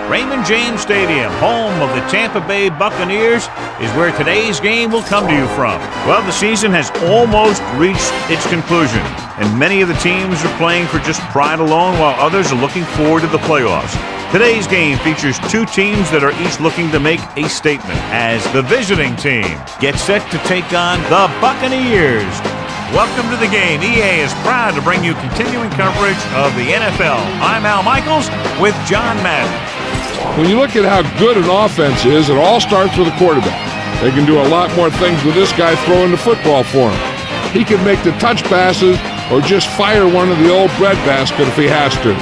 Raymond James Stadium, home of the Tampa Bay Buccaneers, is where today's game will come to you from. Well, the season has almost reached its conclusion, and many of the teams are playing for just pride alone, while others are looking forward to the playoffs. Today's game features two teams that are each looking to make a statement, as the visiting team gets set to take on the Buccaneers. Welcome to the game. EA is proud to bring you continuing coverage of the NFL. I'm Al Michaels with John Madden. When you look at how good an offense is, it all starts with a quarterback. They can do a lot more things with this guy throwing the football for him. He can make the touch passes or just fire one of the old breadbasket if he has to.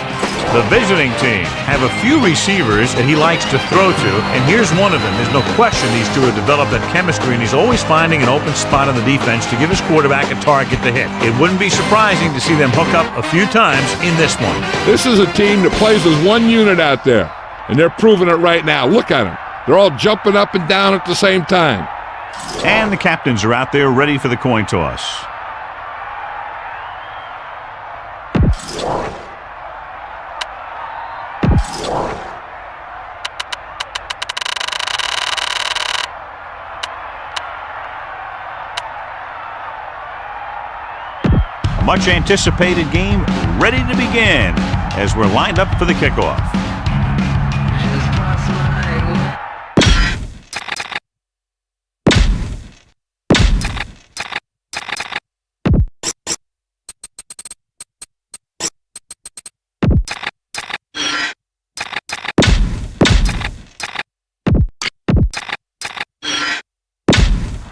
The visiting team have a few receivers that he likes to throw to, and here's one of them. There's no question these two have developed that chemistry, and he's always finding an open spot on the defense to give his quarterback a target to hit. It wouldn't be surprising to see them hook up a few times in this one. This is a team that plays as one unit out there, and they're proving it right now. Look at them. They're all jumping up and down at the same time. And the captains are out there ready for the coin toss. Much anticipated game ready to begin as we're lined up for the kickoff.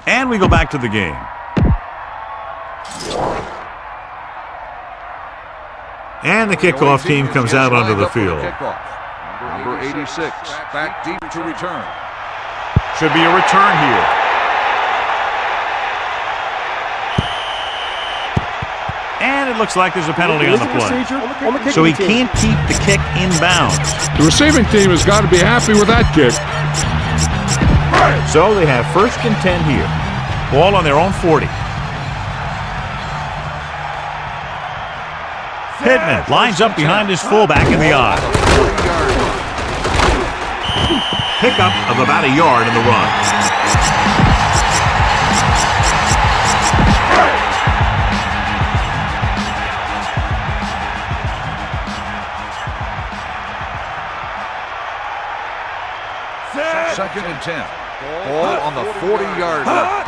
And we go back to the game. And the kickoff team comes out onto the field. Number 86, back deep to return. Should be a return here. And it looks like there's a penalty on the play. So he can't keep the kick inbounds. The receiving team has got to be happy with that kick. So they have 1st and 10 here. Ball on their own 40. Pittman lines up behind his fullback in the eye. Pickup of about a yard in the run. Second and 10. Ball on the 40-yard line.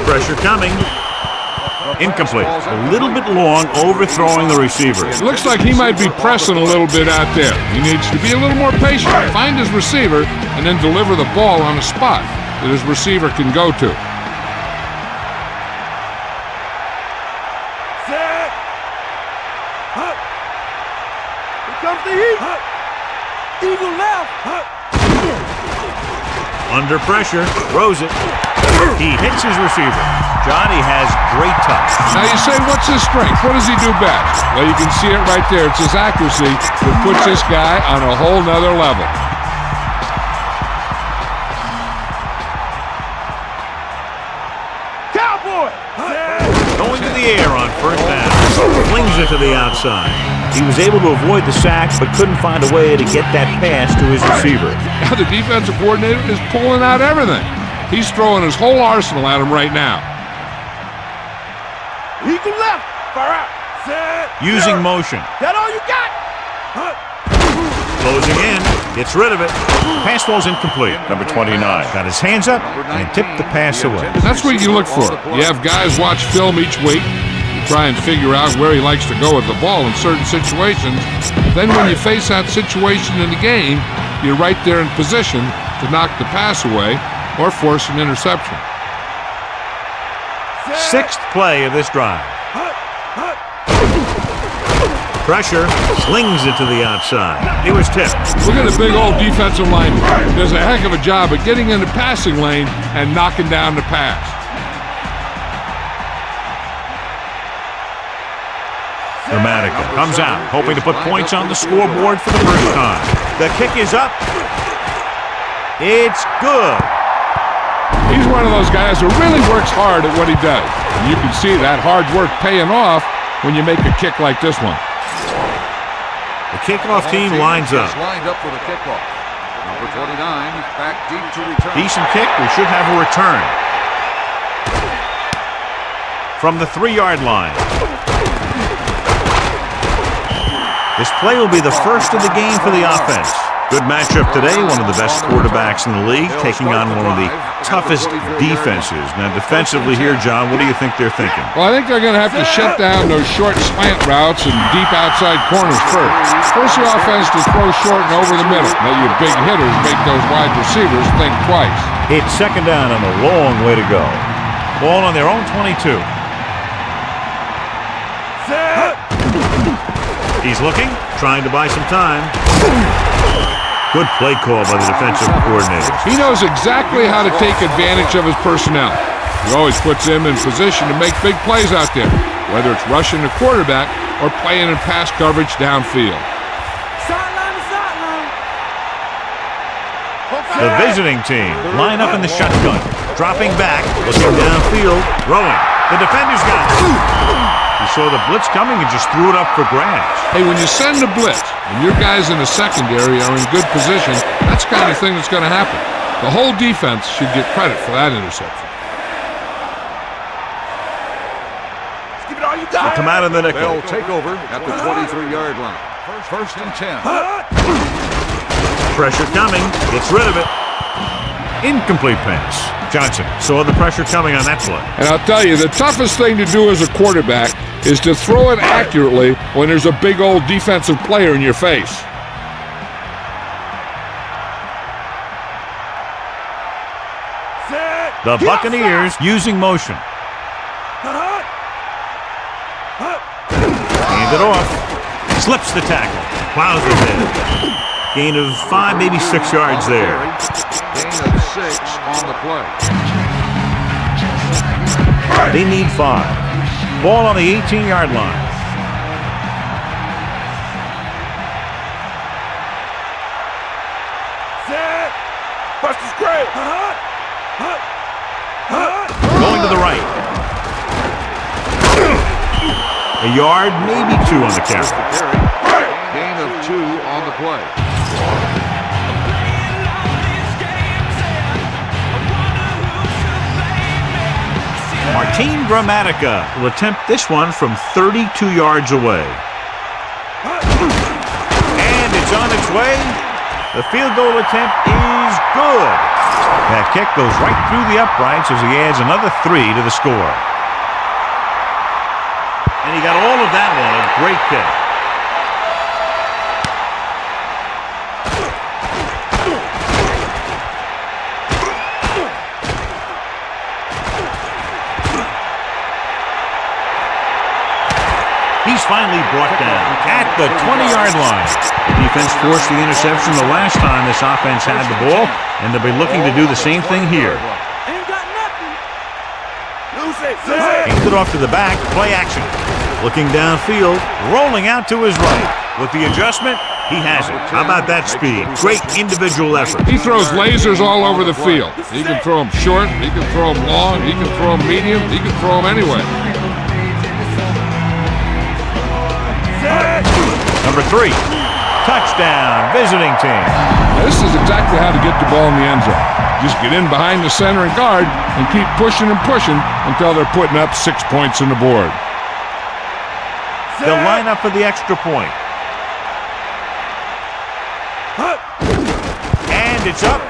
Pressure coming. Incomplete. A little bit long, overthrowing the receiver. It looks like he might be pressing a little bit out there. He needs to be a little more patient, find his receiver, and then deliver the ball on a spot that his receiver can go to. Set. Here comes the heat. Eagle left. Under pressure, throws it. He hits his receiver. Johnny has great touch. Now you say, what's his strength? What does he do best? Well, you can see it right there. It's his accuracy that puts this guy on a whole nother level. Cowboy. Going to the air on 1st down. Flings it to the outside. He was able to avoid the sack, but couldn't find a way to get that pass to his receiver. Now the defensive coordinator is pulling out everything. He's throwing his whole arsenal at him right now. Eagle left. Far out. Set. Using motion. That all you got? Closing in. Gets rid of it. Pass ball's incomplete. Number 29 got his hands up and tipped the pass away. That's what you look for. You have guys watch film each week. Try and figure out where he likes to go with the ball in certain situations. Then when you face that situation in the game, you're right there in position to knock the pass away or force an interception. 6th play of this drive. Pressure, slings it to the outside. He was tipped. Look at the big old defensive lineman. Does a heck of a job of getting in the passing lane and knocking down the pass. Dramatica comes out, hoping to put points on the scoreboard for the first time. The kick is up. It's good. He's one of those guys who really works hard at what he does. And you can see that hard work paying off when you make a kick like this one. The kickoff team lines up. Lined up for the kickoff. Number 29 back deep to return. Decent kick. We should have a return. From the 3-yard line. This play will be the first of the game for the offense. Good matchup today. One of the best quarterbacks in the league taking on one of the toughest defenses. Now, defensively here, John, what do you think they're thinking? Well, I think they're going to have to shut down those short slant routes and deep outside corners first. Force the offense to throw short and over the middle. Let your big hitters make those wide receivers think twice. It's 2nd down and a long way to go. Ball on their own 22. He's looking, trying to buy some time. Good play call by the defensive coordinator. He knows exactly how to take advantage of his personnel. He always puts them in position to make big plays out there, whether it's rushing the quarterback or playing in pass coverage downfield. Sideline to sideline. The visiting team line up in the shotgun. Dropping back, looking downfield, throwing. The defender's got it. He saw the blitz coming and just threw it up for grabs. Hey, when you send a blitz and your guys in the secondary are in good position, that's the kind of thing that's going to happen. The whole defense should get credit for that interception. Give it all you got. They'll come out in the nickel. They'll take over at the 23-yard line. 1st and 10. Pressure coming, gets rid of it. Incomplete pass. Johnson saw the pressure coming on that play. And I'll tell you, the toughest thing to do as a quarterback is to throw it accurately when there's a big old defensive player in your face. The Buccaneers using motion. Hand it off. Slips the tackle. Plows it in. Gain of 5, maybe 6 yards there. Gain of 6 on the play. They need 5. Ball on the 18-yard line. Buster's great. Going to the right. A yard, maybe 2 on the carry. Gain of 2 on the play. Martin Gramatica will attempt this one from 32 yards away. And it's on its way. The field goal attempt is good. That kick goes right through the uprights as he adds another 3 to the score. And he got all of that one, a great kick. He's finally brought down at the 20-yard line. The defense forced the interception the last time this offense had the ball, and they'll be looking to do the same thing here. Ain't got nothing. Lose it. Hands it off to the back, play action. Looking downfield, rolling out to his right. With the adjustment, he has it. How about that speed? Great individual effort. He throws lasers all over the field. He can throw them short, he can throw them long, he can throw them medium, he can throw them anyway. Number 3, touchdown, visiting team. Now, this is exactly how to get the ball in the end zone. Just get in behind the center and guard and keep pushing and pushing until they're putting up 6 points on the board. They'll line up for the extra point. And it's up.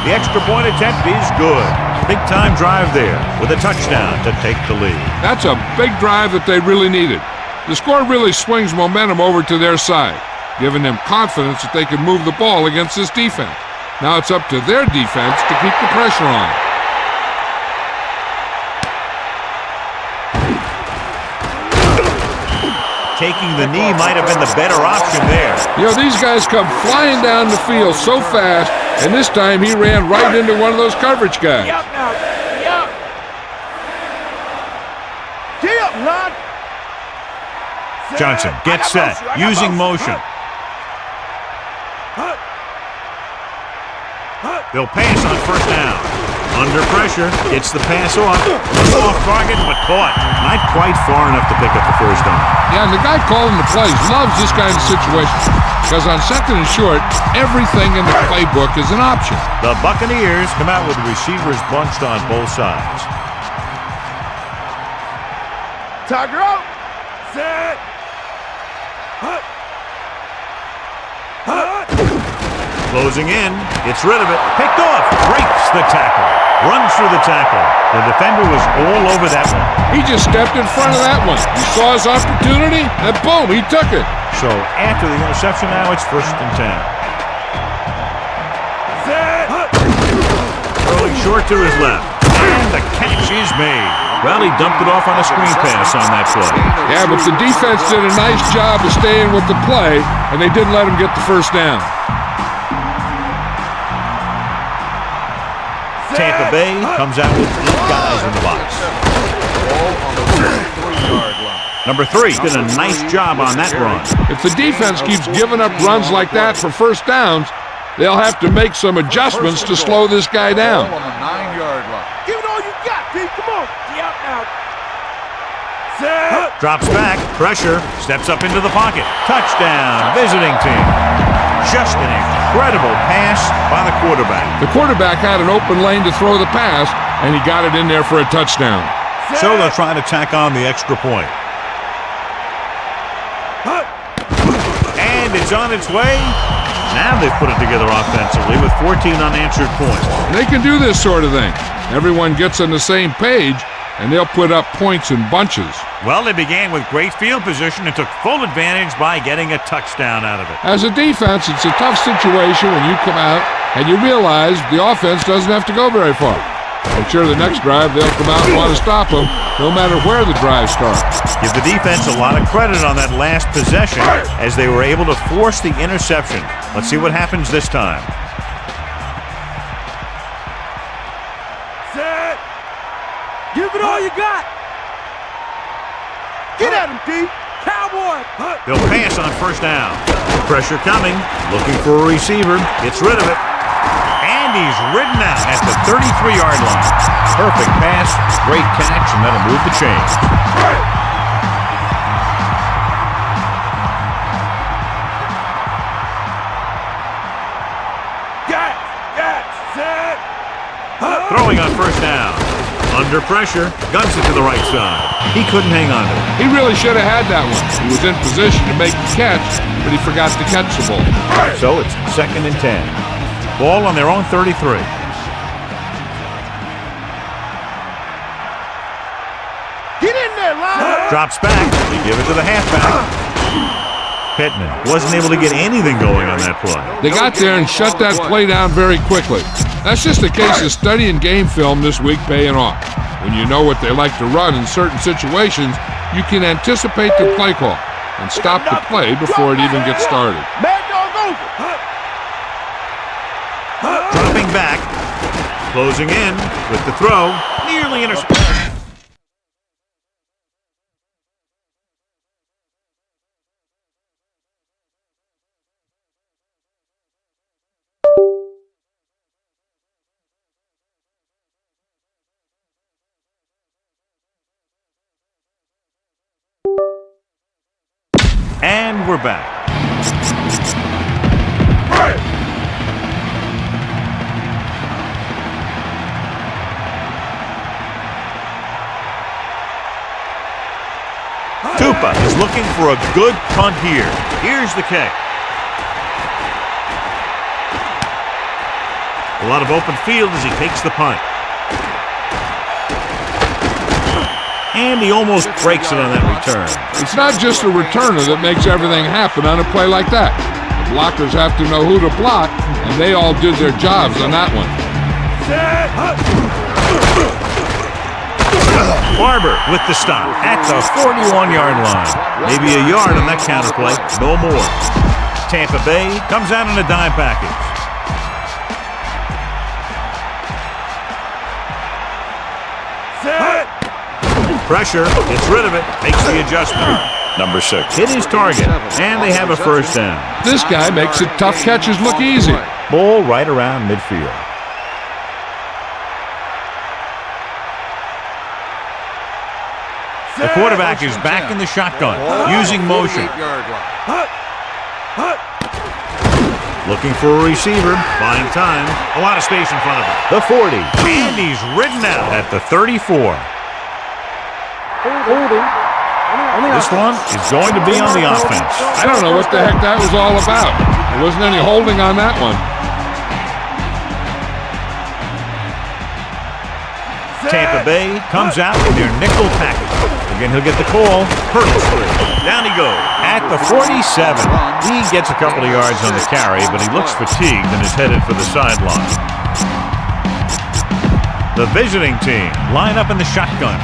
The extra point attempt is good. Big time drive there with a touchdown to take the lead. That's a big drive that they really needed. The score really swings momentum over to their side, giving them confidence that they can move the ball against this defense. Now it's up to their defense to keep the pressure on. Taking the knee might have been the better option there. You know, these guys come flying down the field so fast, and this time he ran right into one of those coverage guys. Yup now. Yup. Get up, lad. Johnson gets set, using motion. They'll pass on first down. Under pressure, gets the pass off. Off target, but caught. Not quite far enough to pick up the first down. Yeah, and the guy calling the plays loves this kind of situation because on 2nd and short, everything in the playbook is an option. The Buccaneers come out with the receivers bunched on both sides. Tiger out. Set. Closing in, gets rid of it, picked off, breaks the tackle, runs through the tackle. The defender was all over that one. He just stepped in front of that one. He saw his opportunity, and boom, he took it. So after the interception now, it's 1st and 10. Throwing short to his left, and the catch is made. Well, he dumped it off on a screen pass on that play. Yeah, but the defense did a nice job of staying with the play, and they didn't let him get the first down. Tampa Bay comes out with 8 guys in the box. Number 3 did a nice job on that run. If the defense keeps giving up runs like that for first downs, they'll have to make some adjustments to slow this guy down. On the 9-yard line. Give it all you got, D. Come on. Get out now. Set. Drops back, pressure, steps up into the pocket. Touchdown, visiting team. Just an incredible pass by the quarterback. The quarterback had an open lane to throw the pass, and he got it in there for a touchdown. So they'll try to tack on the extra point. And it's on its way. Now they've put it together offensively with 14 unanswered points. They can do this sort of thing. Everyone gets on the same page, and they'll put up points in bunches. Well, they began with great field position and took full advantage by getting a touchdown out of it. As a defense, it's a tough situation when you come out and you realize the offense doesn't have to go very far. I'm sure the next drive they'll come out and want to stop them, no matter where the drive starts. Give the defense a lot of credit on that last possession as they were able to force the interception. Let's see what happens this time. Set. Give it all you got. Get at him, D. Cowboy. They'll pass on first down. Pressure coming. Looking for a receiver. Gets rid of it. And he's ridden out at the 33-yard line. Perfect pass, great catch, and that'll move the chains. Throwing on first down. Under pressure, guns it to the right side. He couldn't hang on to it. He really should have had that one. He was in position to make the catch, but he forgot to catch the ball. So it's 2nd and 10. Ball on their own 33. Get in there, line. Drops back. They give it to the halfback. Pittman wasn't able to get anything going on that play. They got there and shut that play down very quickly. That's just a case of studying game film this week paying off. When you know what they like to run in certain situations, you can anticipate the play call and stop the play before it even gets started. Mad dog over. Dropping back. Closing in with the throw. Nearly intercepted. And we're back. Tupa is looking for a good punt here. Here's the kick. A lot of open field as he takes the punt. And he almost breaks it on that return. It's not just a returner that makes everything happen on a play like that. The blockers have to know who to block, and they all did their jobs on that one. Barber with the stop at the 41-yard line. Maybe a yard on that counterplay, no more. Tampa Bay comes out in a dime package. Pressure, gets rid of it, makes the adjustment. Number 6 hit his target, and they have a first down. This guy makes the tough catches look easy. Ball right around midfield. The quarterback is back in the shotgun, using motion. Looking for a receiver, buying time. A lot of space in front of him. The 40, and he's ridden out at the 34. This one is going to be on the offense. I don't know what the heck that was all about. There wasn't any holding on that one. Tampa Bay comes out in their nickel package. Again, he'll get the call. Hurdles through. Down he goes at the 47. He gets a couple of yards on the carry, but he looks fatigued and is headed for the sideline. The visiting team line up in the shotgun.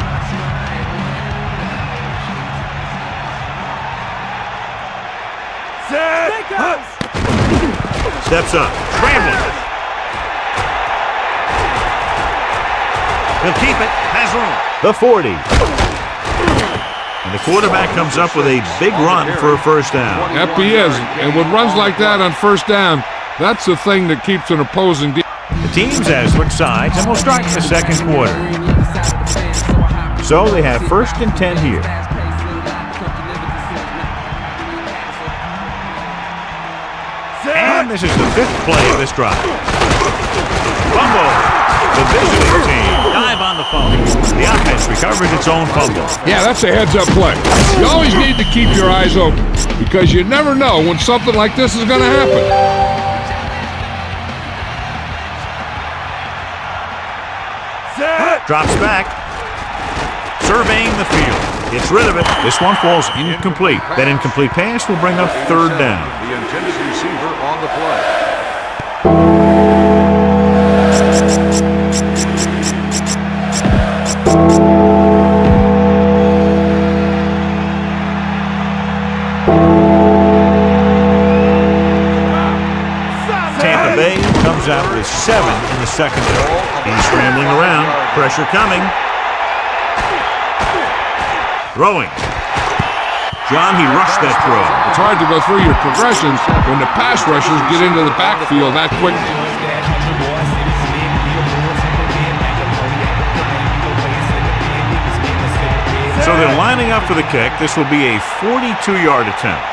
Steps up, scrambling. He'll keep it, has room. The 40. And the quarterback comes up with a big run for a first down. Yep, he is. And with runs like that on first down, that's the thing that keeps an opposing team. The teams have switched sides, and we'll start in the second quarter. So they have 1st and 10 here. And this is the 5th play of this drive. Fumble. The visiting team dive on the fumble. The offense recovers its own fumble. Yeah, that's a heads-up play. You always need to keep your eyes open because you never know when something like this is going to happen. Drops back. Surveying the field. Gets rid of it. This one falls incomplete. That incomplete pass will bring up 3rd down. The intended receiver on the play. Tampa Bay comes out with 7 in the secondary. He's scrambling around. Pressure coming. Throwing. John, he rushed that throw. It's hard to go through your progressions when the pass rushers get into the backfield that quickly. So they're lining up for the kick. This will be a 42-yard attempt.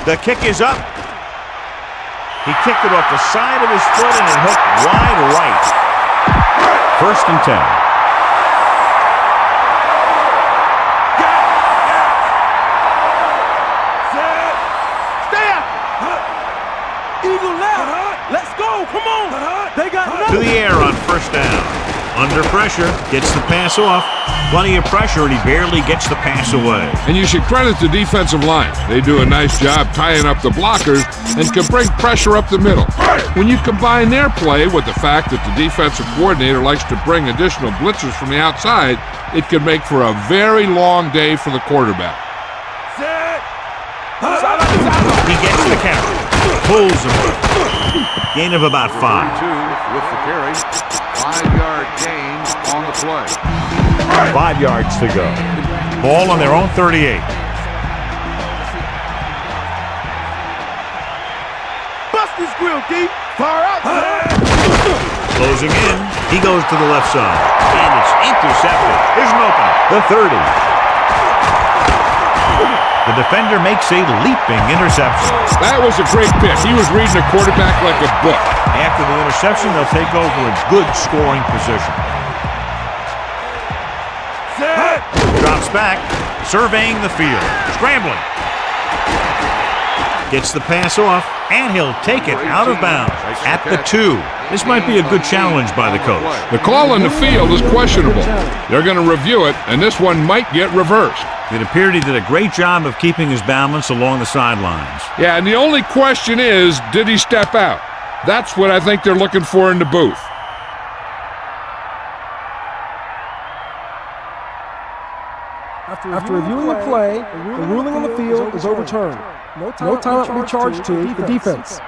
The kick is up. He kicked it off the side of his foot and it hooked wide right. 1st and 10. Come on! They got nothing. To the air on 1st down. Under pressure, gets the pass off. Plenty of pressure, and he barely gets the pass away. And you should credit the defensive line. They do a nice job tying up the blockers and can bring pressure up the middle. When you combine their play with the fact that the defensive coordinator likes to bring additional blitzers from the outside, it can make for a very long day for the quarterback. He gets the count. Pulls him. Gain of about 5. With the carry. 5-yard gain on the play. 5 yards to go. Ball on their own 38. Bust his grill, D. Far out. Closing in. He goes to the left side. And it's intercepted. Here's an opener. The 30. The defender makes a leaping interception. That was a great pick. He was reading the quarterback like a book. After the interception, they'll take over a good scoring position. Set. Drops back, surveying the field, scrambling. Gets the pass off, and he'll take it out of bounds at the 2. This might be a good challenge by the coach. The call on the field is questionable. They're going to review it, and this one might get reversed. It appeared he did a great job of keeping his balance along the sidelines. Yeah, and the only question is, did he step out? That's what I think they're looking for in the booth. After reviewing the play, the ruling on the field is overturned. No timeout will be charged to the defense.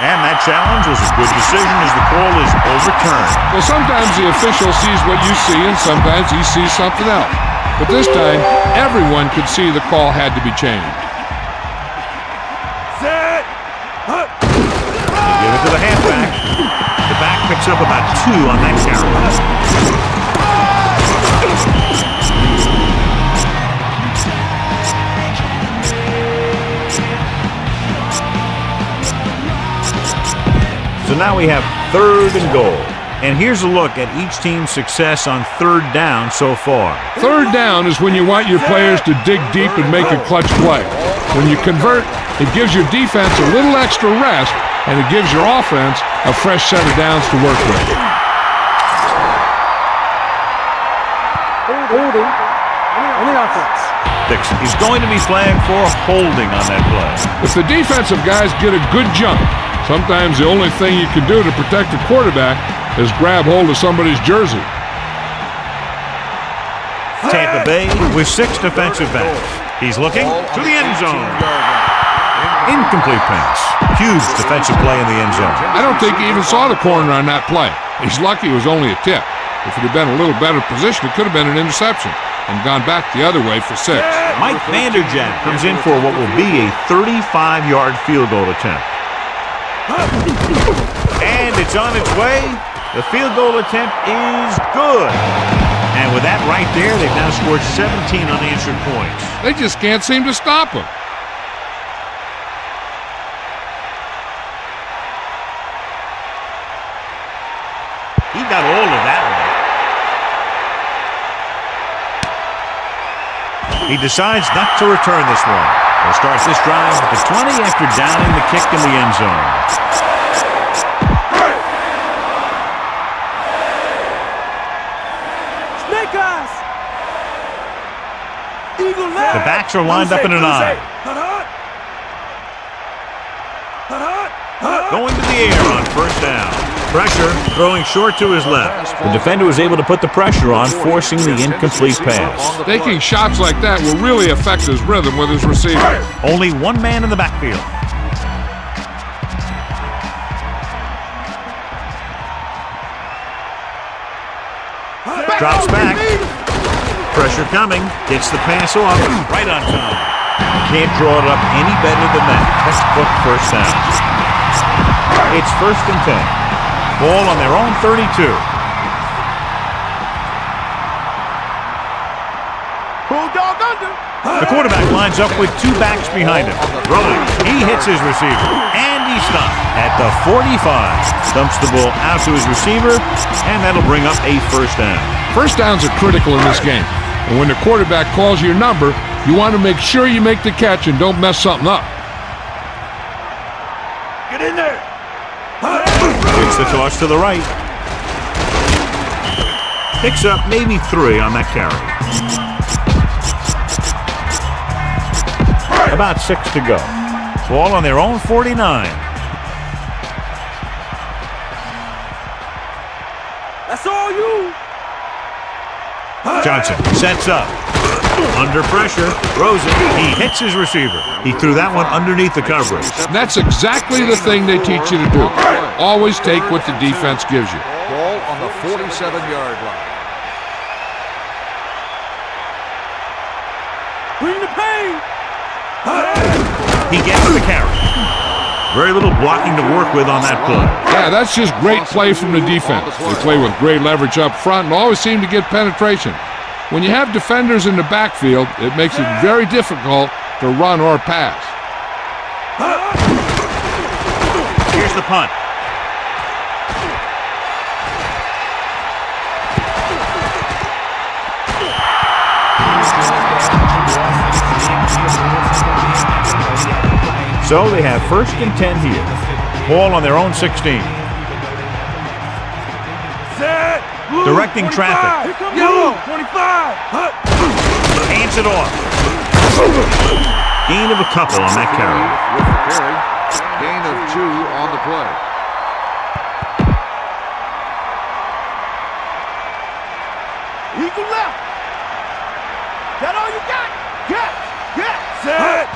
And that challenge was a good decision as the call is overturned. Well, sometimes the official sees what you see, and sometimes he sees something else. But this time, everyone could see the call had to be changed. Set. Give it to the halfback. The back picks up about 2 on that carry. So now we have 3rd and goal. And here's a look at each team's success on 3rd down so far. 3rd down is when you want your players to dig deep and make a clutch play. When you convert, it gives your defense a little extra rest, and it gives your offense a fresh set of downs to work with. Holding on the offense. He's going to be flagged for holding on that play. If the defensive guys get a good jump, sometimes the only thing you can do to protect the quarterback is grab hold of somebody's jersey. Tampa Bay with 6 defensive backs. He's looking to the end zone. Incomplete pass. Huge defensive play in the end zone. I don't think he even saw the corner on that play. He's lucky it was only a tip. If it had been a little better position, it could have been an interception and gone back the other way for 6. Mike Vanderjagt comes in for what will be a 35-yard field goal attempt. And it's on its way. The field goal attempt is good. And with that right there, they've now scored 17 unanswered points. They just can't seem to stop him. He got all of that one. He decides not to return this one. He'll start this drive at the 20 after downing the kick in the end zone. Snake eyes. Eagle leg. The backs are lined up in an eye. Going to the air on 1st down. Pressure, throwing short to his left. The defender was able to put the pressure on, forcing the incomplete pass. Taking shots like that will really affect his rhythm with his receiver. Only one man in the backfield. Drops back. Pressure coming. Gets the pass off. Right on time. Can't draw it up any better than that. Textbook 1st down. It's 1st and 10. Ball on their own 32. The quarterback lines up with two backs behind him. Throwing. He hits his receiver. And he's stopped at the 45. Dumps the ball out to his receiver, and that'll bring up a first down. First downs are critical in this game. And when the quarterback calls your number, you want to make sure you make the catch and don't mess something up. Get in there. Gets the toss to the right. Picks up maybe 3 on that carry. About 6 to go. Ball on their own 49. That's all you. Johnson sets up. Under pressure. Throws it. He hits his receiver. He threw that one underneath the coverage. And that's exactly the thing they teach you to do. Always take what the defense gives you. Ball on the 47-yard line. Bring the pain. He gets the carry. Very little blocking to work with on that play. Yeah, that's just great play from the defense. They play with great leverage up front and always seem to get penetration. When you have defenders in the backfield, it makes it very difficult to run or pass. Here's the punt. So they have 1st and 10 here. Ball on their own 16. Set. Blue, Directing 25. traffic. Yellow, 25. Hands it off. Gain of a couple on that carry. With the carry. Gain of 2 on the play. Eagle left. That all you got? Get. Set.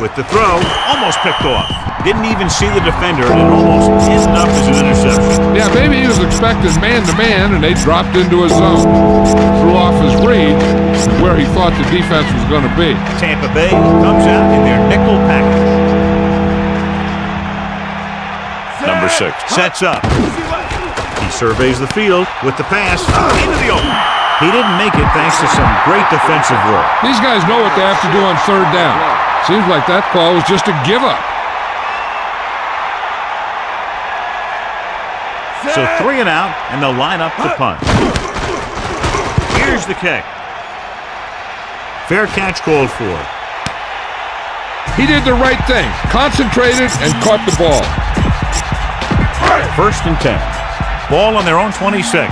With the throw, almost picked off. Didn't even see the defender, and it almost ended up as an interception. Yeah, maybe he was expecting man-to-man, and they dropped into his zone. Threw off his read where he thought the defense was going to be. Tampa Bay comes out in their nickel package. Number 6 sets up. He surveys the field with the pass into the open. He didn't make it thanks to some great defensive work. These guys know what they have to do on 3rd down. Seems like that call was just a give-up. So 3 and out, and they'll line up to punt. Here's the kick. Fair catch called for. He did the right thing. Concentrated and caught the ball. 1st and 10. Ball on their own 26.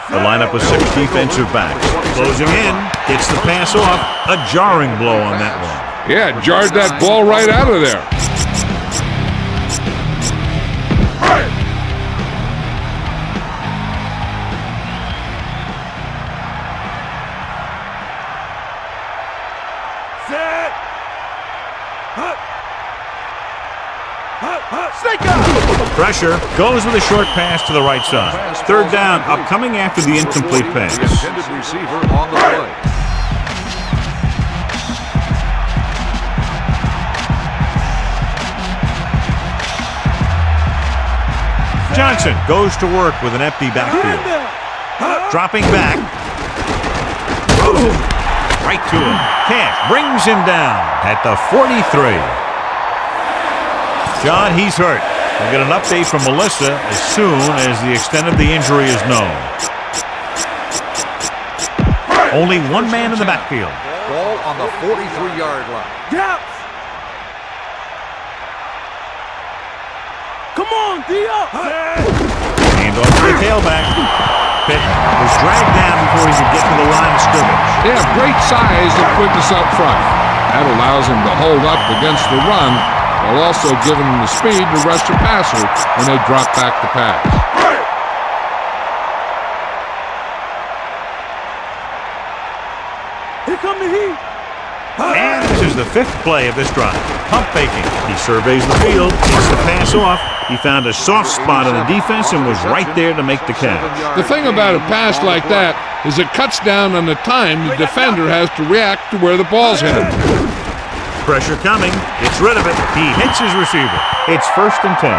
The lineup with 6 defensive backs. Closing in, gets the pass off. A jarring blow on that one. Yeah, jarred that ball right out of there. Set. Pressure goes with a short pass to the right side. 3rd down, upcoming after the incomplete pass. The intended receiver on the play. Johnson goes to work with an empty backfield. Dropping back. Right to him. Camp brings him down at the 43. John, he's hurt. We'll get an update from Melissa as soon as the extent of the injury is known. Only one man in the backfield. Ball on the 43-yard line. Gaps. Come on, Dio. Hand off to the tailback. Pitt was dragged down before he could get to the line of scrimmage. They have great size and quickness up front. That allows him to hold up against the run while also giving him the speed to rush the passer when they drop back to pass. Here come the heat. And this is the 5th play of this drive. Pump faking. He surveys the field, gets the pass off. He found a soft spot on the defense and was right there to make the catch. The thing about a pass like that is it cuts down on the time the defender has to react to where the ball's headed. Pressure coming. Gets rid of it. He hits his receiver. It's 1st and 10.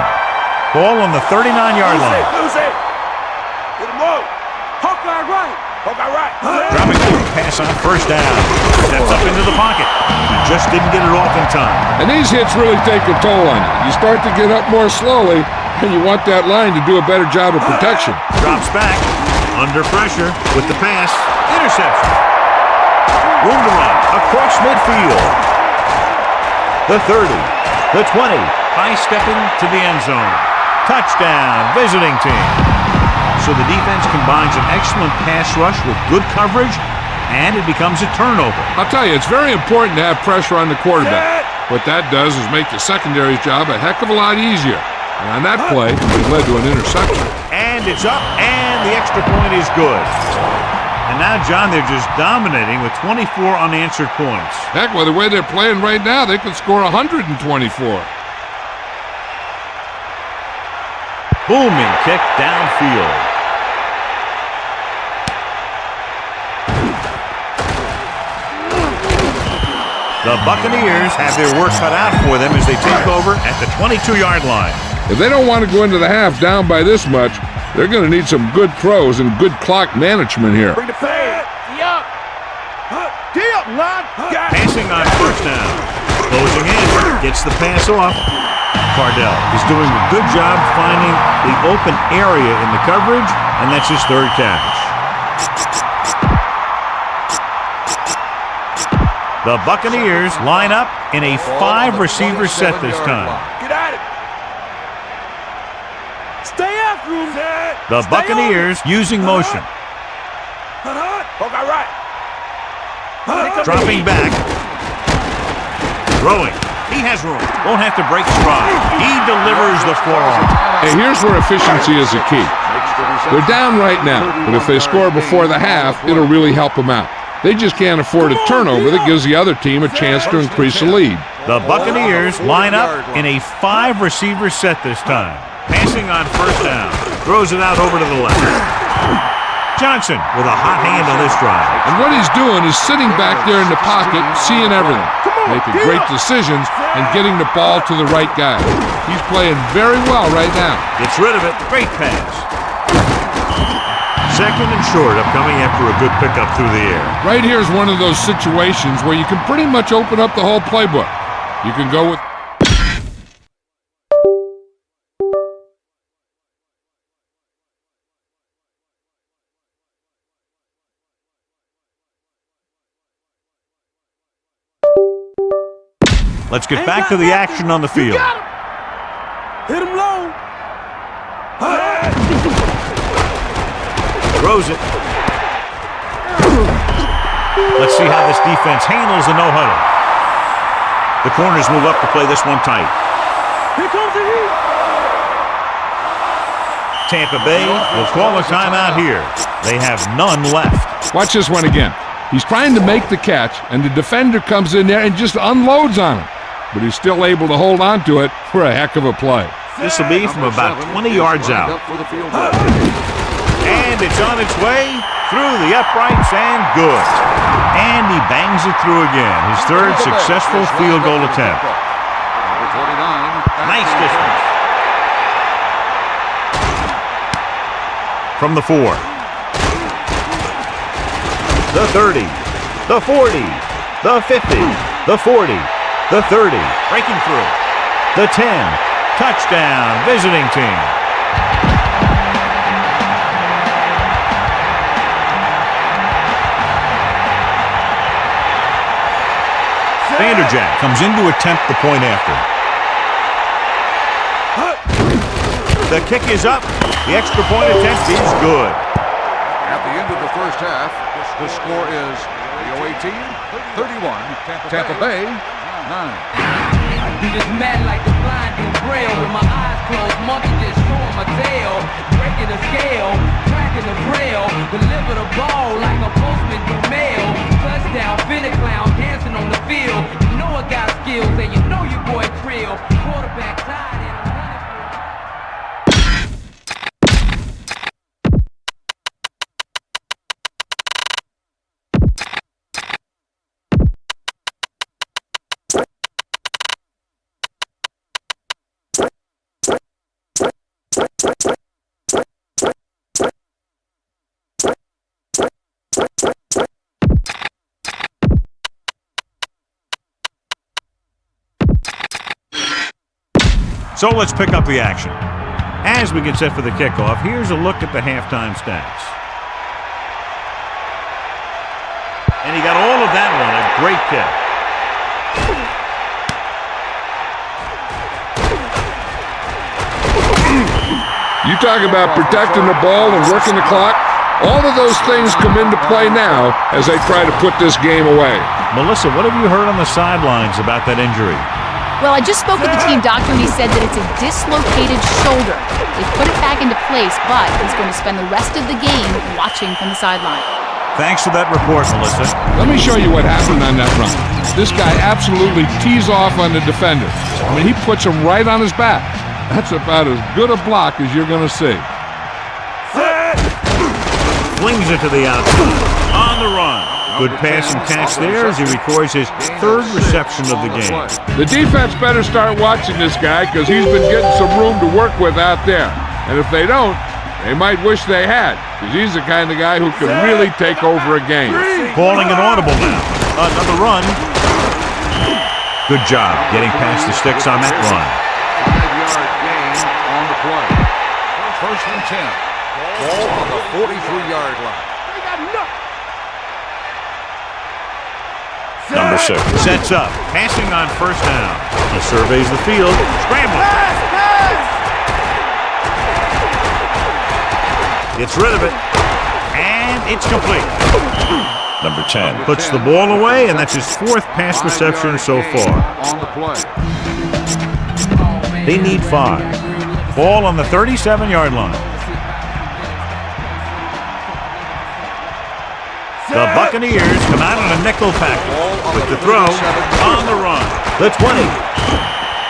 Ball on the 39-yard line. Lose it. Get him low. Dropping through a pass on first down. Steps up into the pocket. He just didn't get it off in time. And these hits really take a toll on you. You start to get up more slowly, and you want that line to do a better job of protection. Drops back. Under pressure with the pass. Interception. Room to run across midfield. The 30. The 20. High stepping to the end zone. Touchdown, vising team. So the defense combines an excellent pass rush with good coverage, and it becomes a turnover. I'll tell you, it's very important to have pressure on the quarterback. What that does is make the secondary's job a heck of a lot easier. And on that play, it led to an interception. And it's up, and the extra point is good. And now, John, they're just dominating with 24 unanswered points. Heck, with the way they're playing right now, they could score 124. Booming kick downfield. The Buccaneers have their work cut out for them as they take over at the 22-yard line. If they don't want to go into the half down by this much, they're going to need some good throws and good clock management here. Bring the fade. D-up. D-up, line. Passing on first down. Closing in. Gets the pass off. Cardell is doing a good job finding the open area in the coverage, and that's his third catch. The Buccaneers line up in a 5-receiver set this time. Get at it. Stay after him. The Buccaneers using motion. Dropping back. Throwing. He has room. Won't have to break stride. He delivers the forearm. Hey, here's where efficiency is a key. They're down right now, but if they score before the half, it'll really help them out. They just can't afford a turnover that gives the other team a chance to increase the lead. The Buccaneers line up in a 5-receiver set this time. Passing on first down. Throws it out over to the left. Johnson with a hot hand on this drive. And what he's doing is sitting back there in the pocket, seeing everything, making great decisions, and getting the ball to the right guy. He's playing very well right now. Gets rid of it. Great pass. Second and short upcoming after a good pickup through the air. Right here is one of those situations where you can pretty much open up the whole playbook. You can go with... Let's get back to the action on the field. Hit him low. Throws it. Let's see how this defense handles the no-huddle. The corners move up to play this one tight. Here comes the heat. Tampa Bay will call a timeout here. They have none left. Watch this one again. He's trying to make the catch, and the defender comes in there and just unloads on him. But he's still able to hold on to it for a heck of a play. This will be from about 20 yards out. And it's on its way through the uprights and good. And he bangs it through again. His third successful field goal attempt. Nice distance. From the 4. The 30. The 40. The 50. The 40. The 30. Breaking through. The 10. Touchdown, visiting team. Vanderjack comes in to attempt the point after. The kick is up. The extra point attempt is good. At the end of the first half, the score is the OA team 31, Tampa Bay 9. I do this Madden like the blind do braille with my eyes closed, monkey just showing my tail, breaking the scale, tracking the braille, deliver the ball like a postman do mail, touchdown, finna clown, dancing on the field, you know I got skills and you know your boy Trill, quarterback tied and I'm running for it. So let's pick up the action. As we get set for the kickoff, here's a look at the halftime stats. And he got all of that one. A great kick. You talk about protecting the ball and working the clock. All of those things come into play now as they try to put this game away. Melissa, what have you heard on the sidelines about that injury? Well, I just spoke with the team doctor, and he said that it's a dislocated shoulder. They put it back into place, but he's going to spend the rest of the game watching from the sideline. Thanks for that report, Melissa. Let me show you what happened on that run. This guy absolutely tees off on the defender. I mean, he puts him right on his back. That's about as good a block as you're going to see. Flings it to the outside. On the run. Good pass and catch there as he records his third reception of the game. The defense better start watching this guy because he's been getting some room to work with out there. And if they don't, they might wish they had, because he's the kind of guy who can really take over a game. Calling an audible now. Another run. Good job getting past the sticks on that run. 5-yard gain on the play. First and 10. Ball on the 43-yard line. Number 6 sets up, passing on first down. He surveys the field, scrambling. Gets rid of it, and it's complete. Number 10 puts the ball away, and that's his fourth pass reception so far. On the play. They need 5. Ball on the 37-yard line. The Buccaneers come out on a nickel package with the throw on the run. The 20.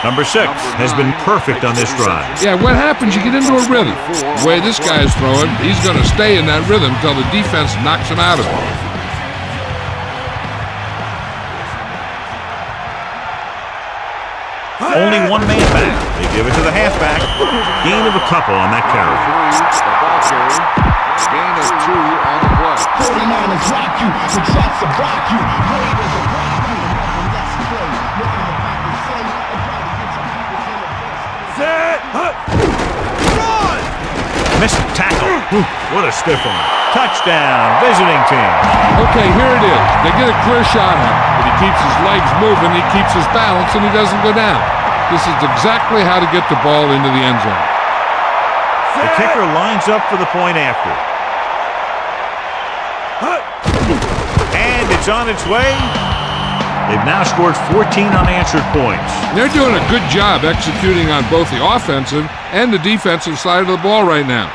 Number 6 has been perfect on this drive. Yeah, what happens, you get into a rhythm. The way this guy's throwing, he's going to stay in that rhythm until the defense knocks him out of it. Only one man back. They give it to the halfback. Gain of a couple on that carry. Gain of 2 on the play. 49ers rock you, the Jets will block you. Raiders will rock you. Let's play. Looking at the Packers say, Set. Run. Missed tackle. What a stiff one. Touchdown, visiting team. Okay, here it is. They get a clear shot at him, but he keeps his legs moving, he keeps his balance, and he doesn't go down. This is exactly how to get the ball into the end zone. The kicker lines up for the point after. And it's on its way. They've now scored 14 unanswered points. They're doing a good job executing on both the offensive and the defensive side of the ball right now.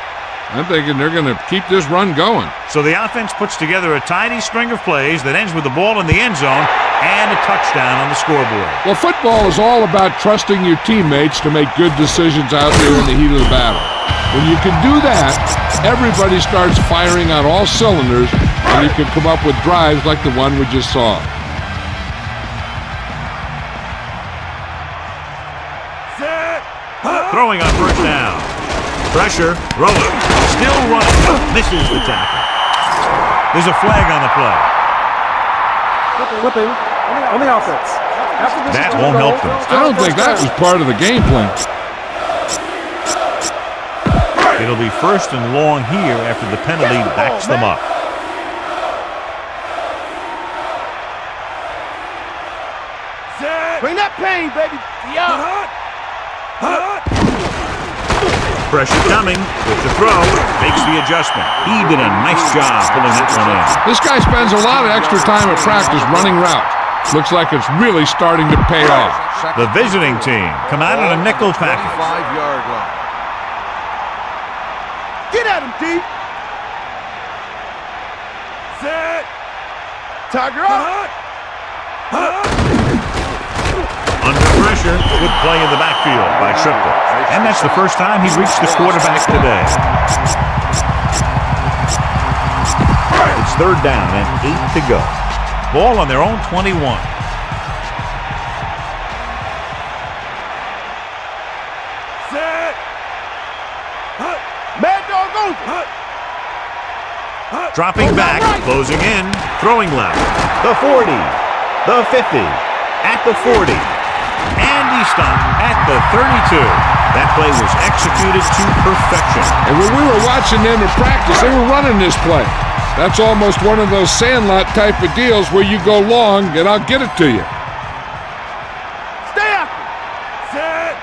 I'm thinking they're going to keep this run going. So the offense puts together a tidy string of plays that ends with the ball in the end zone and a touchdown on the scoreboard. Well, football is all about trusting your teammates to make good decisions out there in the heat of the battle. When you can do that, everybody starts firing on all cylinders, and you can come up with drives like the one we just saw. Throwing on first down. Pressure, rolling, still running, misses the tackle. There's a flag on the play. Flipping on the offense. That won't help them. I don't think that was part of the game plan. It'll be first and long here after the penalty backs them up. Bring that pain, baby. Pressure coming with the throw, makes the adjustment. He did a nice job pulling that one in. This guy spends a lot of extra time at practice running routes. Looks like it's really starting to pay off. The visiting team come out on a nickel package. 5-yard line. Get at him, D. Set. Tiger up. Under pressure, good play in the backfield by Triple. And that's the first time he's reached the quarterback today. It's third down and 8 to go. Ball on their own 21. Set. Mad dog over. Dropping back, closing in, throwing left. The 40, the 50, at the 40. And he stopped at the 32. That play was executed to perfection. And when we were watching them in practice, they were running this play. That's almost one of those sandlot type of deals where you go long and I'll get it to you. Stay after. Set.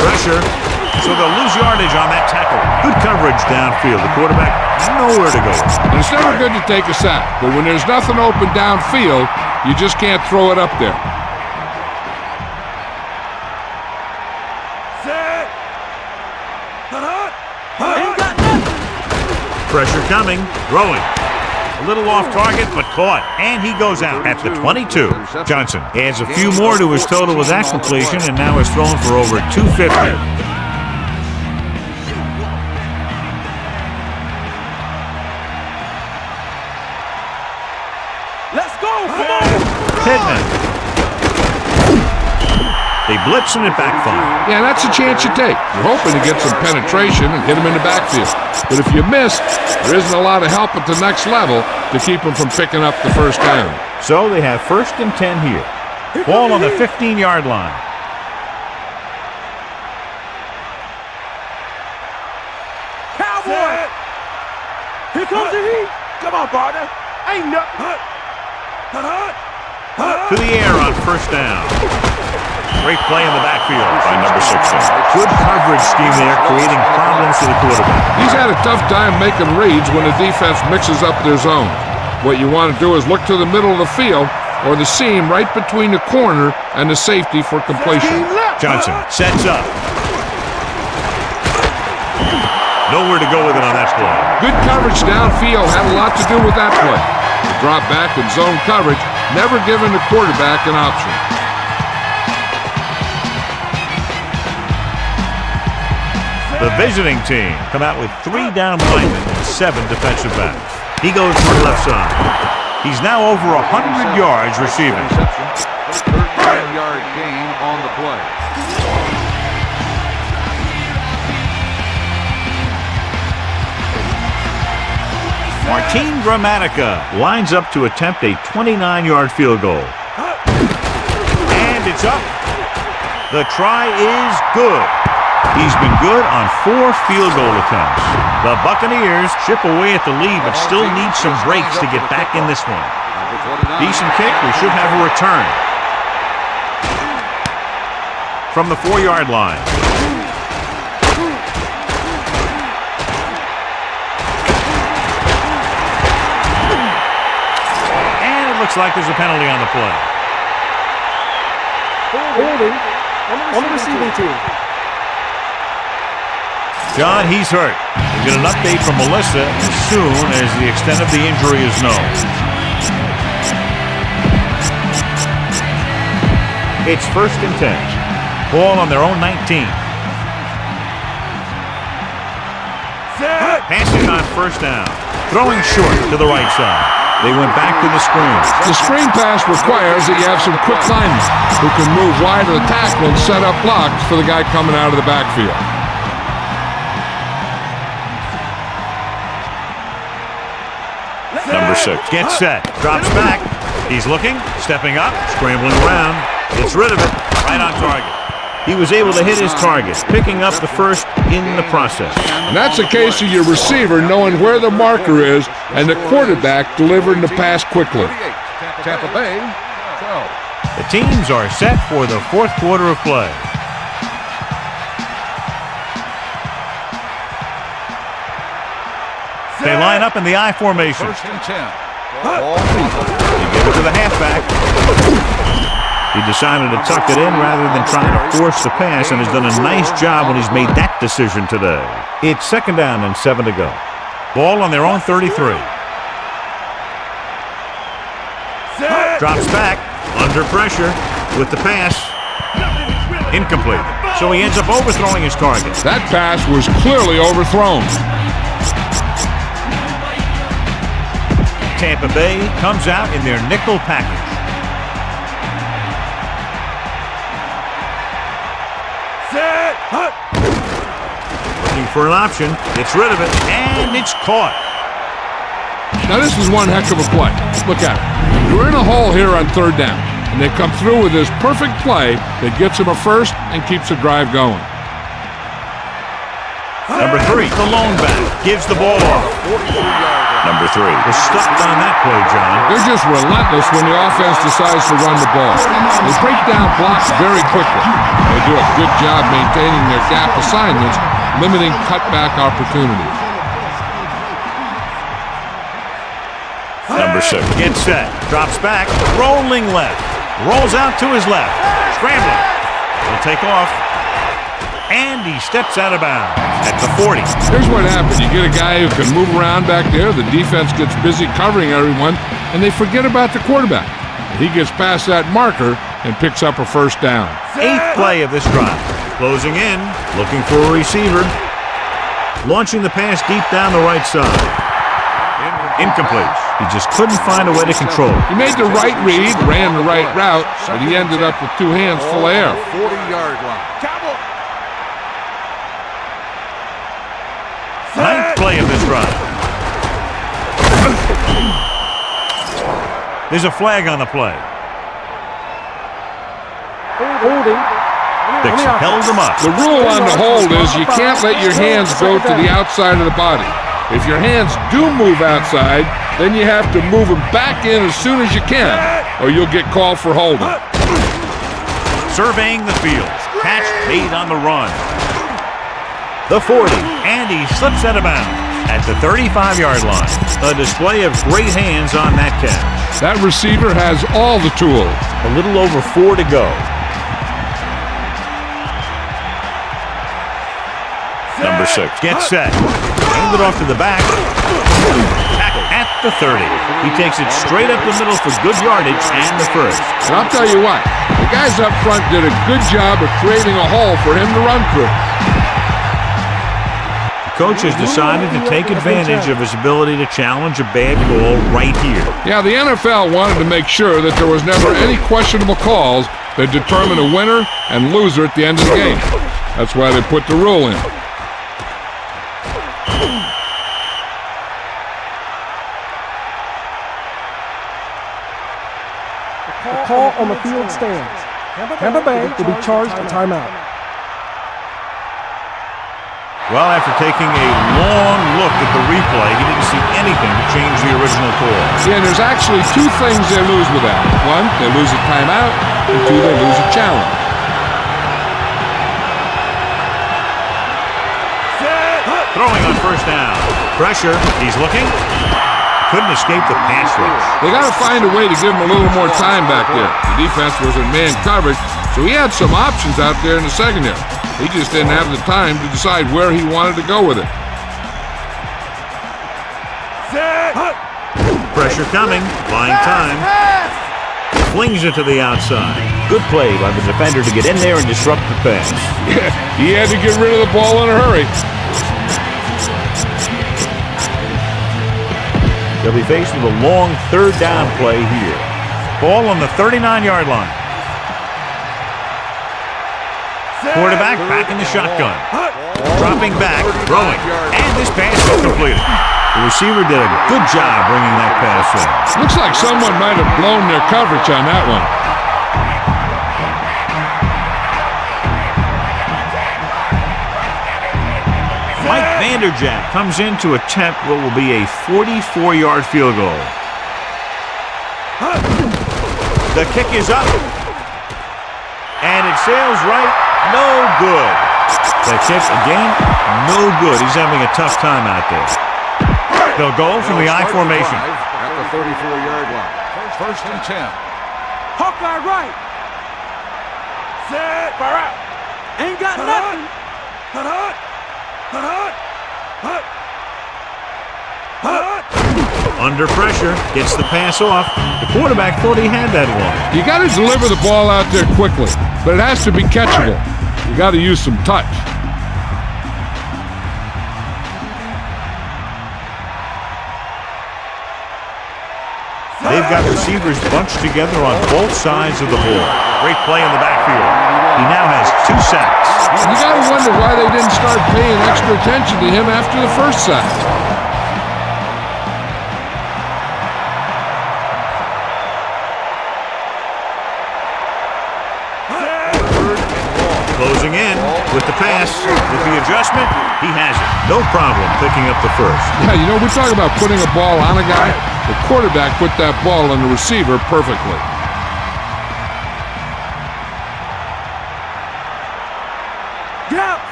Pressure. So they'll lose yardage on that tackle. Good coverage downfield. The quarterback nowhere to go. And it's never good to take a sack, but when there's nothing open downfield, you just can't throw it up there. Set. Pressure coming. Throwing. A little off target, but caught. And he goes out at the 22. Johnson adds a few more to his total with that completion and now is thrown for over 250. Let's go. Come on. Pittman. They blitz and it backfires. Yeah, that's a chance you take. You're hoping to get some penetration and hit him in the backfield. But if you miss, there isn't a lot of help at the next level to keep him from picking up the first down. So they have 1st and 10 here. Ball on the 15-yard line. Cowboy. Here comes the heat. Come on, partner. Ain't nothing. To the air on 1st down. Great play in the backfield by number 16. Good coverage scheme there, creating problems for the quarterback. He's had a tough time making reads when the defense mixes up their zone. What you want to do is look to the middle of the field or the seam right between the corner and the safety for completion. Johnson sets up. Nowhere to go with it on that play. Good coverage downfield had a lot to do with that play. The drop back and zone coverage, never giving the quarterback an option. The visiting team come out with 3 down linemen and 7 defensive backs. He goes to the left side. He's now over 100 yards receiving. 39-yard gain on the play. Martin Gramatica lines up to attempt a 29-yard field goal. And it's up. The try is good. He's been good on 4 field goal attempts. The Buccaneers chip away at the lead, but still need some breaks to get back in this one. Decent kick. We should have a return. From the 4-yard line. And it looks like there's a penalty on the play. Holding on the receiving team. John, he's hurt. We'll get an update from Melissa as soon as the extent of the injury is known. It's 1st and 10. Ball on their own 19. Passing on 1st down. Throwing short to the right side. They went back to the screen. The screen pass requires that you have some quick linemen who can move wide of the tackle and set up blocks for the guy coming out of the backfield. Number 6 gets set, drops back. He's looking, stepping up, scrambling around. Gets rid of it, right on target. He was able to hit his target, picking up the first in the process. And that's a case of your receiver knowing where the marker is and the quarterback delivering the pass quickly. Tampa Bay, 12. The teams are set for the 4th quarter of play. They line up in the I formation. 1st and 10. He gave it to the halfback. He decided to tuck it in rather than trying to force the pass and has done a nice job when he's made that decision today. It's 2nd down and 7 to go. Ball on their own 33. Drops back, under pressure, with the pass. Incomplete. So he ends up overthrowing his target. That pass was clearly overthrown. Tampa Bay comes out in their nickel package. Looking for an option, gets rid of it, and it's caught. Now this is one heck of a play. Look at it. You're in a hole here on third down, and they come through with this perfect play that gets them a first and keeps the drive going. Number 3, the lone back, gives the ball off. Number 3 was stuck on that play, John. They're just relentless when the offense decides to run the ball. They break down blocks very quickly. They do a good job maintaining their gap assignments, limiting cutback opportunities. Number 6 gets set, drops back, rolling left, rolls out to his left, scrambling. He'll take off, and he steps out of bounds at the 40. Here's what happens. You get a guy who can move around back there, the defense gets busy covering everyone, and they forget about the quarterback. He gets past that marker and picks up a first down. 8th play of this drive. Closing in, looking for a receiver. Launching the pass deep down the right side. Incomplete. He just couldn't find a way to control it. He made the right read, ran the right route, but he ended up with 2 hands full of air. 40-yard line. 9th play of this drive. There's a flag on the play. Holding. Dix held him up. The rule on the hold is you can't let your hands go to the outside of the body. If your hands do move outside, then you have to move them back in as soon as you can, or you'll get called for holding. Surveying the field. Catch made on the run. The 40, and he slips out of bounds at the 35-yard line. A display of great hands on that catch. That receiver has all the tools. A little over 4 to go. Number 6 gets set. Hand it off to the back. Tackle at the 30. He takes it straight up the middle for good yardage and the first. And I'll tell you what, the guys up front did a good job of creating a hole for him to run through. Coach has decided to take advantage of his ability to challenge a bad call right here. Yeah, the NFL wanted to make sure that there was never any questionable calls that determine a winner and loser at the end of the game. That's why they put the rule in. The call on the field stands. Tampa Bay will be charged a timeout. Well, after taking a long look at the replay, he didn't see anything to change the original call. Yeah, and there's actually 2 things they lose with that. 1, they lose a timeout, and 2, they lose a challenge. Throwing on first down. Pressure. He's looking. Couldn't escape the pass rush. They got to find a way to give him a little more time back there. The defense was in man coverage, so he had some options out there in the secondary. He just didn't have the time to decide where he wanted to go with it. Pressure coming. Buying time. Flings it to the outside. Good play by the defender to get in there and disrupt the pass. Yeah, he had to get rid of the ball in a hurry. They'll be faced with a long 3rd down play here. Ball on the 39-yard line. Quarterback back in the shotgun. Dropping back, throwing, and this pass is completed. The receiver did a good job bringing that pass in. Looks like someone might have blown their coverage on that one. Mike Vanderjagt comes in to attempt what will be a 44-yard field goal. The kick is up, and it sails right. No good. The kick again, no good. He's having a tough time out there. They'll go from the I formation. At the 34-yard line. First and 10. Hawkeye right. Set. Fire out. Ain't got nothing. Hut, hut. Hut, hut. Hut. Hut. Under pressure, gets the pass off. The quarterback thought he had that one. You got to deliver the ball out there quickly, but it has to be catchable. You got to use some touch. They've got receivers bunched together on both sides of the ball. Great play in the backfield. He now has 2 sacks. You got to wonder why they didn't start paying extra attention to him after the first sack. With the pass, with the adjustment, he has it. No problem picking up the first. Yeah, you know, we talk about putting a ball on a guy. The quarterback put that ball on the receiver perfectly.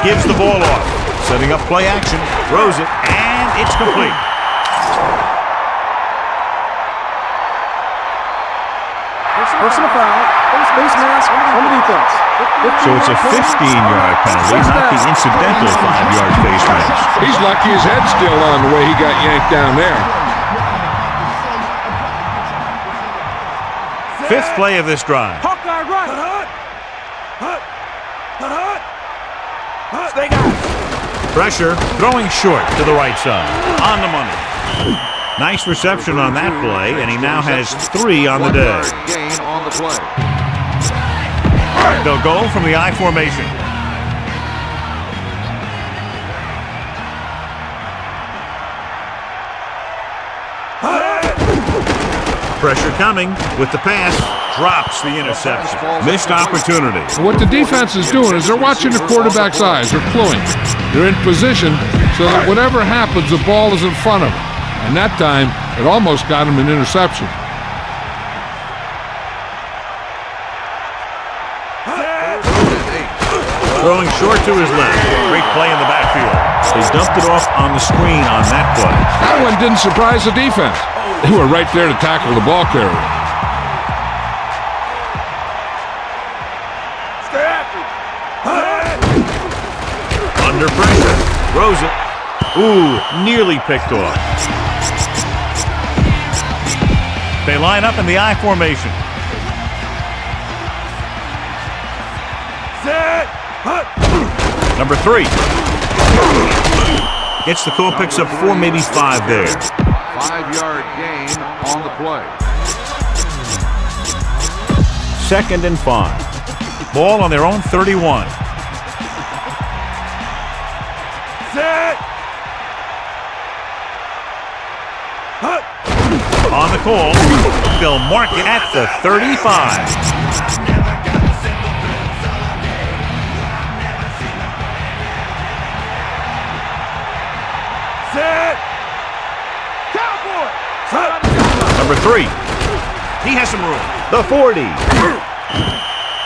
Gives the ball off. Setting up play action. Throws it, and it's complete. Personal foul. Face mask on the defense. So it's a 15-yard penalty, not the incidental 5-yard face mask. He's lucky his head's still on the way he got yanked down there. Fifth play of this drive. Hawkeye right. Stay guys. Pressure, throwing short to the right side. On the money. Nice reception on that play, and he now has 3 on the day. Gain on the play. They'll go from the I formation. Pressure coming with the pass. Drops the interception. Missed opportunity. What the defense is doing is they're watching the quarterback's eyes. They're cluing. They're in position so that whatever happens, the ball is in front of them. And that time, it almost got him an interception. Throwing short to his left. Great play in the backfield. They dumped it off on the screen on that play. That one didn't surprise the defense. They were right there to tackle the ball carrier. Under pressure. Throws it. Ooh, nearly picked off. They line up in the I formation. Number 3. Gets the call, picks up 4, maybe 5 there. 5-yard gain on the play. 2nd and 5. Ball on their own 31. On the call, they'll mark it at the 35. Number 3. He has some room. The 40.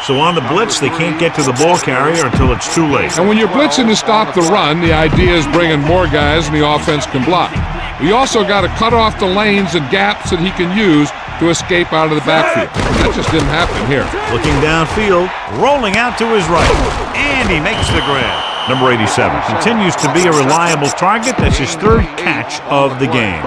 So on the blitz, they can't get to the ball carrier until it's too late. And when you're blitzing to stop the run, the idea is bringing more guys and the offense can block. We also got to cut off the lanes and gaps that he can use to escape out of the backfield. That just didn't happen here. Looking downfield, rolling out to his right, and he makes the grab. Number 87 continues to be a reliable target. That's his 3rd catch of the game.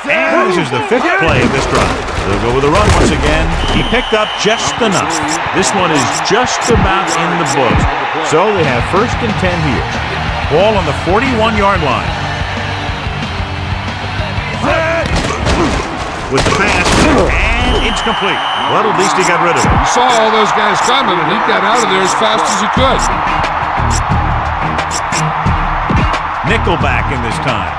And this is the 5th play of this drive. They'll go with a run once again. He picked up just enough. This one is just about in the books. So they have 1st and 10 here. Ball on the 41-yard line. With the pass, and it's complete. Well, at least he got rid of it. He saw all those guys coming, and he got out of there as fast as he could. Nickelback in this time.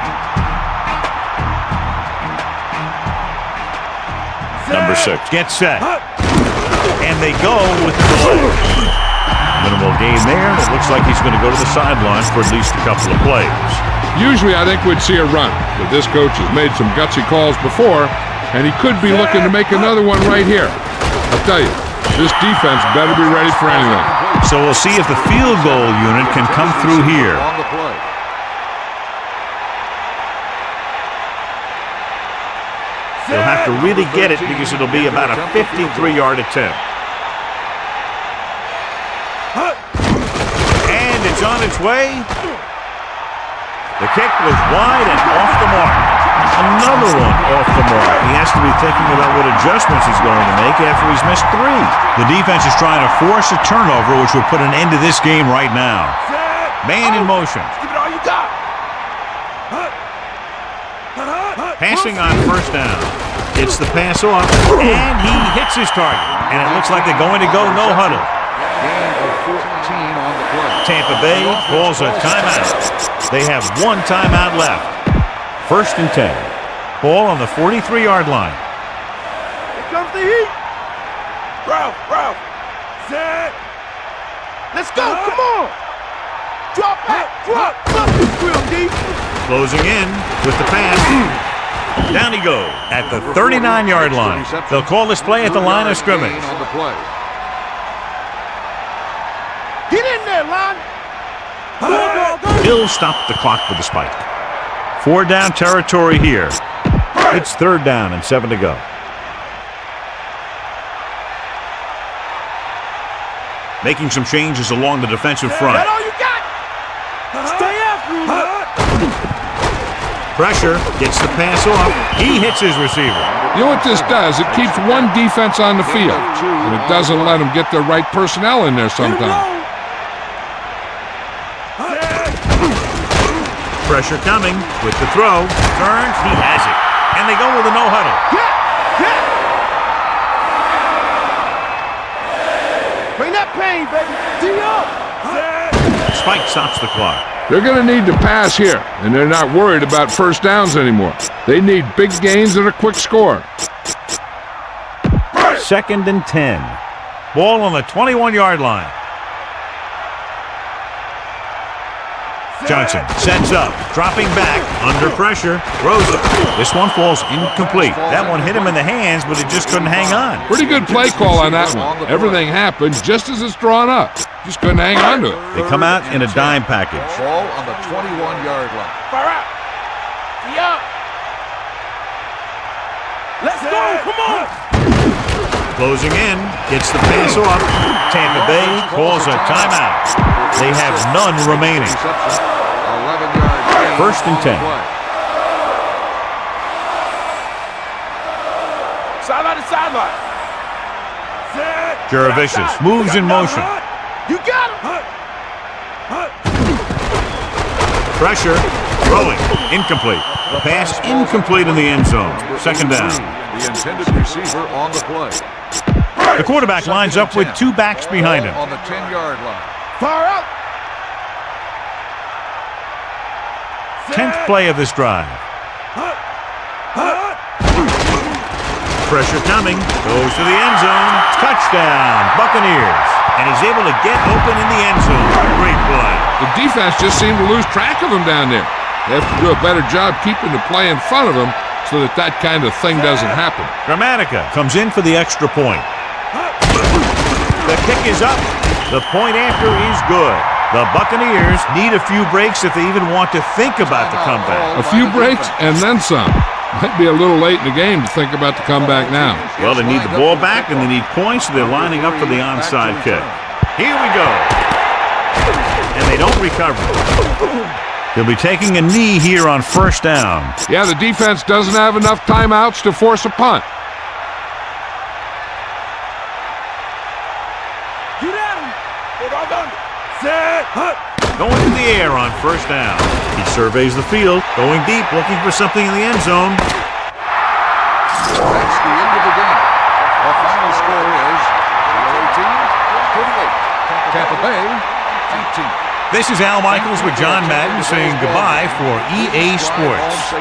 Number 6 gets set. And they go with the delay. Minimal gain there. It looks like he's going to go to the sideline for at least a couple of plays. Usually I think we'd see a run, but this coach has made some gutsy calls before, and he could be looking to make another one right here. I'll tell you, this defense better be ready for anything. So we'll see if the field goal unit can come through here. On the play. They'll have to really get it because it'll be about a 53-yard attempt. And it's on its way. The kick was wide and off the mark. Another one off the mark. He has to be thinking about what adjustments he's going to make after he's missed 3. The defense is trying to force a turnover, which will put an end to this game right now. Man in motion. Give it all you got. Passing on 1st down. It's the pass off, and he hits his target. And it looks like they're going to go no huddle. Gain of 14 on the play. Tampa Bay calls a timeout. They have 1 timeout left. 1st and 10. Ball on the 43-yard line. Here comes comes the heat. Ralph. Set. Let's go. Come on. Drop back. Drop. Real deep. Closing in with the pass. Down he goes at the 39-yard line. They'll call this play at the line of scrimmage. Get in there, line. He'll stop the clock with the spike. 4 down territory here. It's 3rd down and 7 to go. Making some changes along the defensive front. That's all you got. Stay after him. Pressure, gets the pass off. He hits his receiver. You know what this does? It keeps one defense on the field, and it doesn't let them get the right personnel in there sometimes. Pressure coming with the throw. Turns, he has it. And they go with a no-huddle. Bring that pain, baby. D up. Spike stops the clock. They're going to need to pass here, and they're not worried about first downs anymore. They need big gains and a quick score. 2nd and 10. Ball on the 21-yard line. Johnson sets up, dropping back, under pressure, throws it. This one falls incomplete. That one hit him in the hands, but it just couldn't hang on. Pretty good play call on that one. Everything happened just as it's drawn up. Just couldn't hang on to it. They come out in a dime package. Ball on the 21-yard line. Far out. D up. Let's go. Come on. Closing in, gets the pass off. Tampa Bay calls a timeout. They have none remaining. 1st and 10. Sideline to sideline. Jaravicius moves in motion. You got him. Pressure, throwing, incomplete. The pass incomplete in the end zone. 2nd down. The intended receiver on the play. The quarterback lines up with 2 backs behind him. On the 10-yard line. Far out. 10th play of this drive. Pressure coming, goes to the end zone. Touchdown, Buccaneers. And he's able to get open in the end zone. Great play. The defense just seemed to lose track of him down there. They have to do a better job keeping the play in front of them so that kind of thing doesn't happen. Gramatica comes in for the extra point. The kick is up. The point after is good. The Buccaneers need a few breaks if they even want to think about the comeback. A few breaks and then some. Might be a little late in the game to think about the comeback now. Well, they need the ball back and they need points, so they're lining up for the onside kick. Here we go. And they don't recover. They'll be taking a knee here on 1st down. Yeah, the defense doesn't have enough timeouts to force a punt. Get at him. Set. Going to the air on 1st down. He surveys the field, going deep, looking for something in the end zone. That's the end of the game. The final score is 38. Tampa Bay, 18. This is Al Michaels with John Madden saying goodbye for EA Sports.